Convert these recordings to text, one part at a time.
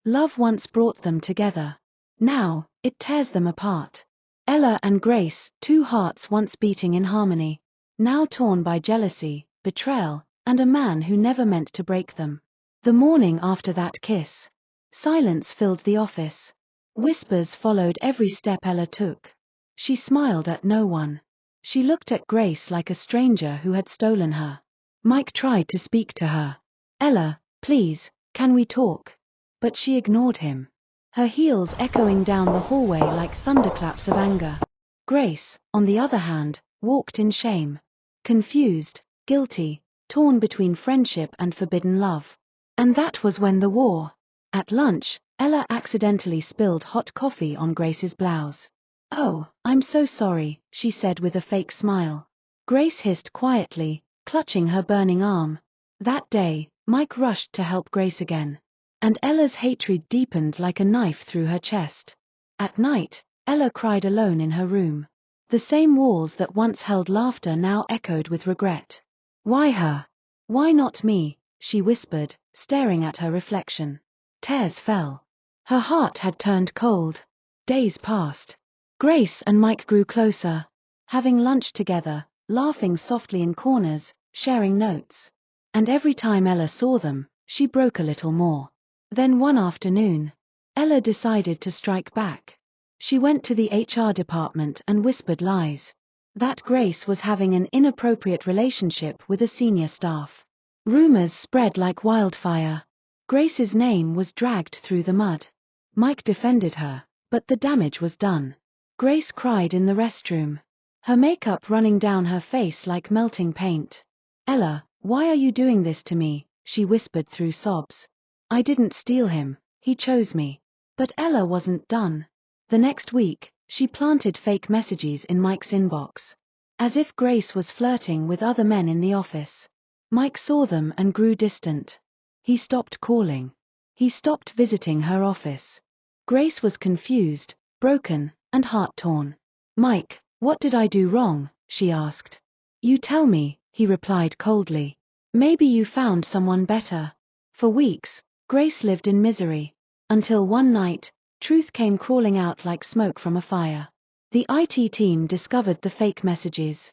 Love once brought them together. Now, it tears them apart. Ella and Grace, two hearts once beating in harmony, now torn by jealousy, betrayal, and a man who never meant to break them. The morning after that kiss, silence filled the office. Whispers followed every step Ella took. She smiled at no one. She looked at Grace like a stranger who had stolen her. Mike tried to speak to her. "Ella, please, can we talk?" But she ignored him. Her heels echoing down the hallway like thunderclaps of anger. Grace, on the other hand, walked in shame. Confused, guilty, torn between friendship and forbidden love. And that was when the war. At lunch, Ella accidentally spilled hot coffee on Grace's blouse. "Oh, I'm so sorry," she said with a fake smile. Grace hissed quietly, clutching her burning arm. That day, Mike rushed to help Grace again. And Ella's hatred deepened like a knife through her chest. At night, Ella cried alone in her room. The same walls that once held laughter now echoed with regret. "Why her? Why not me?" she whispered, staring at her reflection. Tears fell. Her heart had turned cold. Days passed. Grace and Mike grew closer, having lunch together, laughing softly in corners, sharing notes. And every time Ella saw them, she broke a little more. Then one afternoon, Ella decided to strike back. She went to the HR department and whispered lies. That Grace was having an inappropriate relationship with a senior staff. Rumors spread like wildfire. Grace's name was dragged through the mud. Mike defended her, but the damage was done. Grace cried in the restroom, her makeup running down her face like melting paint. "Ella, why are you doing this to me?" she whispered through sobs. "I didn't steal him, he chose me." But Ella wasn't done. The next week, she planted fake messages in Mike's inbox. As if Grace was flirting with other men in the office. Mike saw them and grew distant. He stopped calling. He stopped visiting her office. Grace was confused, broken, and heart-torn. "Mike, what did I do wrong?" she asked. "You tell me," he replied coldly. "Maybe you found someone better." For weeks, Grace lived in misery. Until one night, truth came crawling out like smoke from a fire. The IT team discovered the fake messages.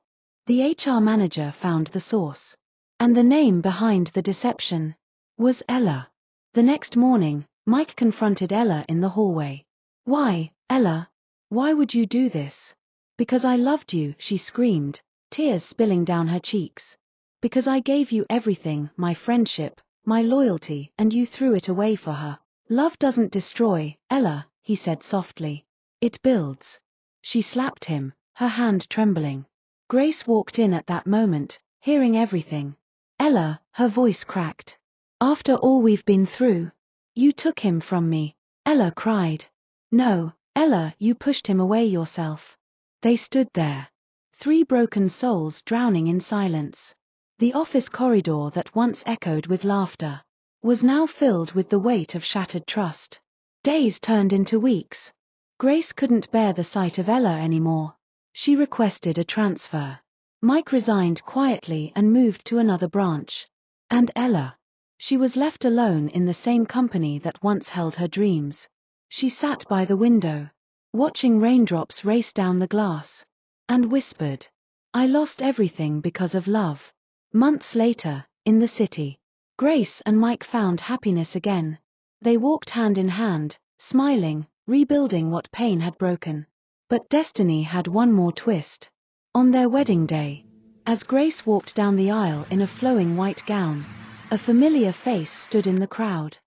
The HR manager found the source. And the name behind the deception was Ella. The next morning, Mike confronted Ella in the hallway. "Why, Ella? Why would you do this?" "Because I loved you," she screamed, tears spilling down her cheeks. "Because I gave you everything, my friendship, my loyalty, and you threw it away for her." "Love doesn't destroy, Ella," he said softly. "It builds." She slapped him, her hand trembling. Grace walked in at that moment, hearing everything. "Ella," her voice cracked. "After all we've been through, you took him from me." Ella cried. "No, Ella, you pushed him away yourself." They stood there, three broken souls drowning in silence. The office corridor that once echoed with laughter was now filled with the weight of shattered trust. Days turned into weeks. Grace couldn't bear the sight of Ella anymore. She requested a transfer. Mike resigned quietly and moved to another branch. And Ella? She was left alone in the same company that once held her dreams. She sat by the window, watching raindrops race down the glass, and whispered, "I lost everything because of love." Months later, in the city, Grace and Mike found happiness again. They walked hand in hand, smiling, rebuilding what pain had broken. But destiny had one more twist. On their wedding day, as Grace walked down the aisle in a flowing white gown, a familiar face stood in the crowd.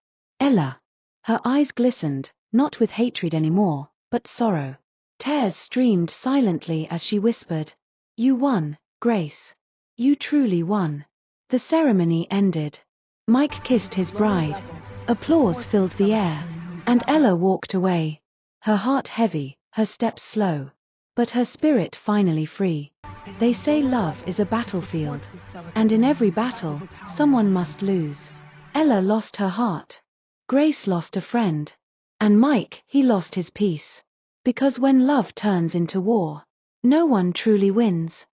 Ella. Her eyes glistened, not with hatred anymore, but sorrow. Tears streamed silently as she whispered, "You won, Grace. You truly won." The ceremony ended. Mike kissed his bride. Applause filled the air. And Ella walked away. Her heart heavy, her steps slow. But her spirit finally free. They say love is a battlefield. And in every battle, someone must lose. Ella lost her heart. Grace lost a friend. And Mike, he lost his peace. Because when love turns into war, no one truly wins.